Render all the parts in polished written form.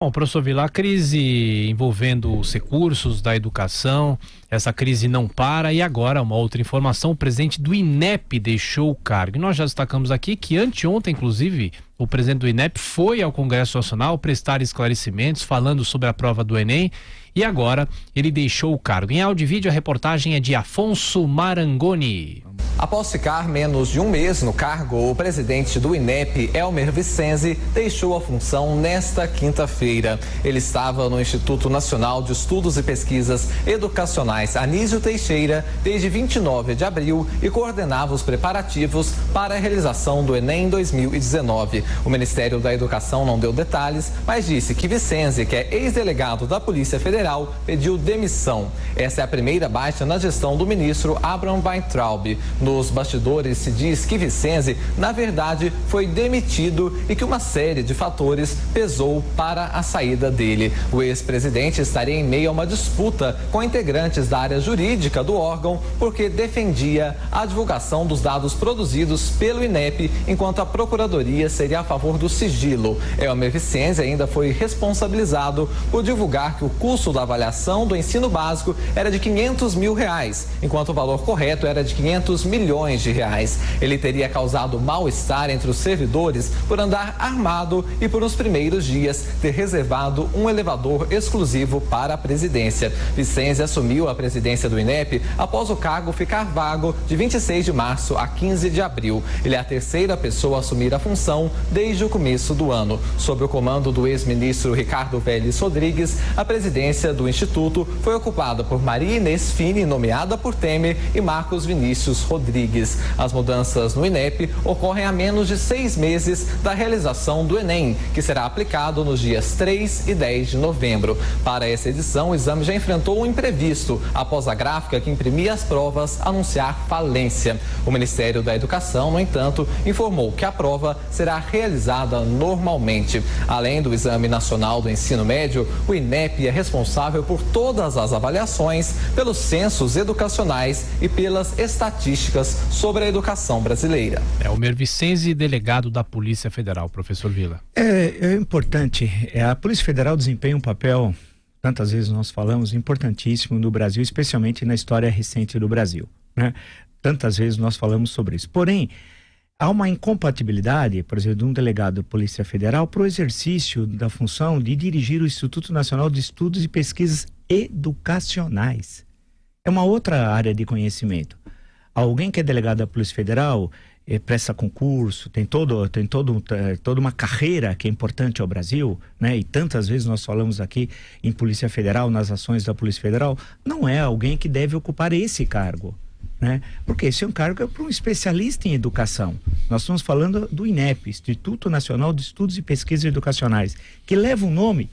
Bom, professor Vila, a crise envolvendo os recursos da educação, essa crise não para e agora uma outra informação, o presidente do INEP deixou o cargo. E nós já destacamos aqui que anteontem, inclusive, o presidente do INEP foi ao Congresso Nacional prestar esclarecimentos falando sobre a prova do Enem e agora ele deixou o cargo. Em áudio e vídeo, a reportagem é de Afonso Marangoni. Após ficar menos de um mês no cargo, o presidente do INEP, Elmer Vicenzi, deixou a função nesta quinta-feira. Ele estava no Instituto Nacional de Estudos e Pesquisas Educacionais Anísio Teixeira desde 29 de abril e coordenava os preparativos para a realização do Enem 2019. O Ministério da Educação não deu detalhes, mas disse que Vicenzi, que é ex-delegado da Polícia Federal, pediu demissão. Essa é a primeira baixa na gestão do ministro Abraham Weintraub. Nos bastidores se diz que Vicenzi, na verdade, foi demitido e que uma série de fatores pesou para a saída dele. O ex-presidente estaria em meio a uma disputa com integrantes da área jurídica do órgão porque defendia a divulgação dos dados produzidos pelo INEP, enquanto a procuradoria seria a favor do sigilo. Elmer Vicenzi ainda foi responsabilizado por divulgar que o custo da avaliação do ensino básico era de R$500 mil, enquanto o valor correto era de R$500 milhões. Ele teria causado mal-estar entre os servidores por andar armado e por nos primeiros dias ter reservado um elevador exclusivo para a presidência. Vicenzi assumiu a presidência do INEP após o cargo ficar vago de 26 de março a 15 de abril. Ele é a terceira pessoa a assumir a função desde o começo do ano. Sob o comando do ex-ministro Ricardo Vélez Rodrigues, a presidência do Instituto foi ocupada por Maria Inês Fini, nomeada por Temer, e Marcos Vinícius Rodrigues. As mudanças no INEP ocorrem há menos de 6 meses da realização do Enem, que será aplicado nos dias 3 e 10 de novembro. Para essa edição, o exame já enfrentou um imprevisto após a gráfica que imprimia as provas anunciar falência. O Ministério da Educação, no entanto, informou que a prova será realizada normalmente. Além do Exame Nacional do Ensino Médio, o INEP é responsável por todas as avaliações, pelos censos educacionais e pelas estatísticas sobre a educação brasileira. Elmer Vicenzi, delegado da Polícia Federal, professor Vila. É importante, a Polícia Federal desempenha um papel, tantas vezes nós falamos, importantíssimo no Brasil, especialmente na história recente do Brasil, né? Tantas vezes nós falamos sobre isso. Porém, há uma incompatibilidade, por exemplo, de um delegado da Polícia Federal para o exercício da função de dirigir o Instituto Nacional de Estudos e Pesquisas Educacionais. É uma outra área de conhecimento. Alguém que é delegado da Polícia Federal presta concurso, tem toda uma carreira que é importante ao Brasil, né? E tantas vezes nós falamos aqui em Polícia Federal, nas ações da Polícia Federal, não é alguém que deve ocupar esse cargo, né? Porque esse é um cargo para um especialista em educação. Nós estamos falando do INEP, Instituto Nacional de Estudos e Pesquisas Educacionais, que leva o nome,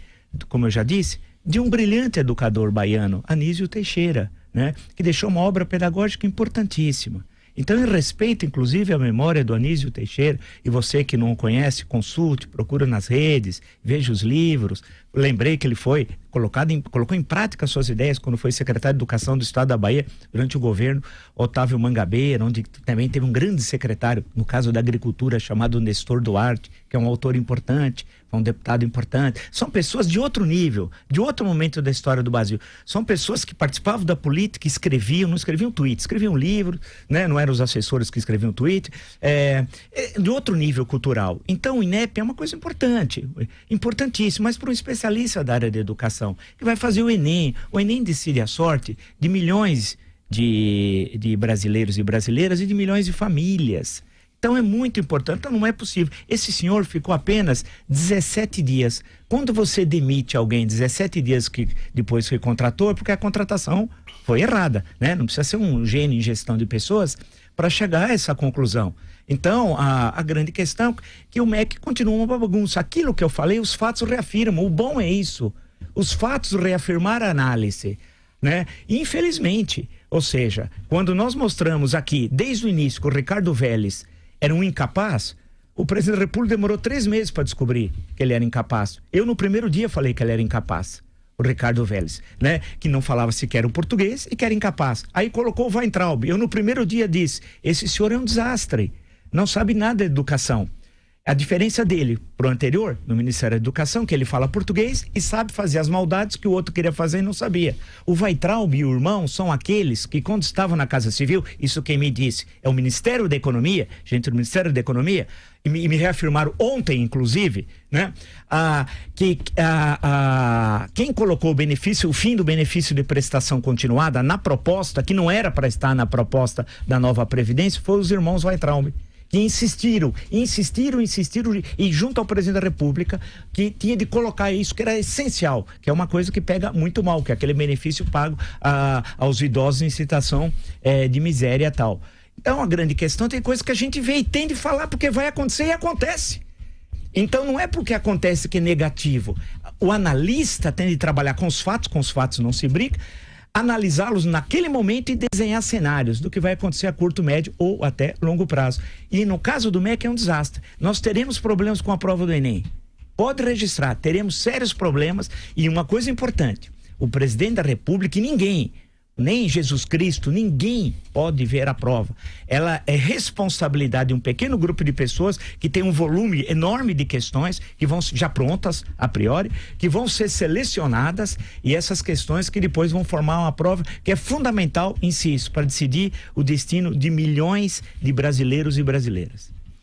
como eu já disse, de um brilhante educador baiano, Anísio Teixeira, né? Que deixou uma obra pedagógica importantíssima. Então, em respeito, inclusive, à memória do Anísio Teixeira, e você que não o conhece, consulte, procura nas redes, veja os livros. Lembrei que ele colocou em prática suas ideias quando foi secretário de Educação do Estado da Bahia, durante o governo Otávio Mangabeira, onde também teve um grande secretário, no caso da Agricultura, chamado Nestor Duarte, que é um autor importante, um deputado importante. São pessoas de outro nível, de outro momento da história do Brasil. São pessoas que participavam da política, escreviam, não escreviam tweet, escreviam livro, né? Não eram os assessores que escreviam tweet, de outro nível cultural. Então o INEP é uma coisa importante, importantíssima, mas para um especialista da área de educação, que vai fazer o Enem. O Enem decide a sorte de milhões de brasileiros e brasileiras e de milhões de famílias. Então é muito importante, então não é possível. Esse senhor ficou apenas 17 dias. Quando você demite alguém 17 dias que depois foi contratou, é porque a contratação foi errada, né? Não precisa ser um gênio em gestão de pessoas para chegar a essa conclusão. Então, a grande questão é que o MEC continua uma bagunça. Aquilo que eu falei, os fatos reafirmam. O bom é isso. Os fatos reafirmaram a análise, né? Infelizmente, ou seja, quando nós mostramos aqui, desde o início, que o Ricardo Vélez era um incapaz, o presidente da República demorou 3 meses para descobrir que ele era incapaz. Eu, no primeiro dia, falei que ele era incapaz, o Ricardo Vélez, né? Que não falava sequer o português e que era incapaz. Aí colocou o Weintraub. Eu, no primeiro dia, disse: esse senhor é um desastre, não sabe nada de educação. A diferença dele pro anterior, no Ministério da Educação, que ele fala português e sabe fazer as maldades que o outro queria fazer e não sabia. O Weintraub e o irmão são aqueles que, quando estavam na Casa Civil, isso quem me disse, é o Ministério da Economia, gente do Ministério da Economia, e me reafirmaram ontem, inclusive, né, quem colocou o fim do benefício de prestação continuada na proposta, que não era para estar na proposta da nova Previdência, foram os irmãos Weintraub, que insistiram, e junto ao presidente da República, que tinha de colocar isso, que era essencial, que é uma coisa que pega muito mal, que é aquele benefício pago aos idosos em situação de miséria e tal. Então, a grande questão, tem coisa que a gente vê e tem de falar porque vai acontecer e acontece. Então, não é porque acontece que é negativo. O analista tem de trabalhar com os fatos não se briga, analisá-los naquele momento e desenhar cenários do que vai acontecer a curto, médio ou até longo prazo. E no caso do MEC é um desastre. Nós teremos problemas com a prova do Enem. Pode registrar, teremos sérios problemas. E uma coisa importante, o presidente da República e ninguém, nem Jesus Cristo, ninguém pode ver a prova. Ela é responsabilidade de um pequeno grupo de pessoas que tem um volume enorme de questões que vão já prontas a priori, que vão ser selecionadas, e essas questões que depois vão formar uma prova que é fundamental, insisto, para decidir o destino de milhões de brasileiros e brasileiras.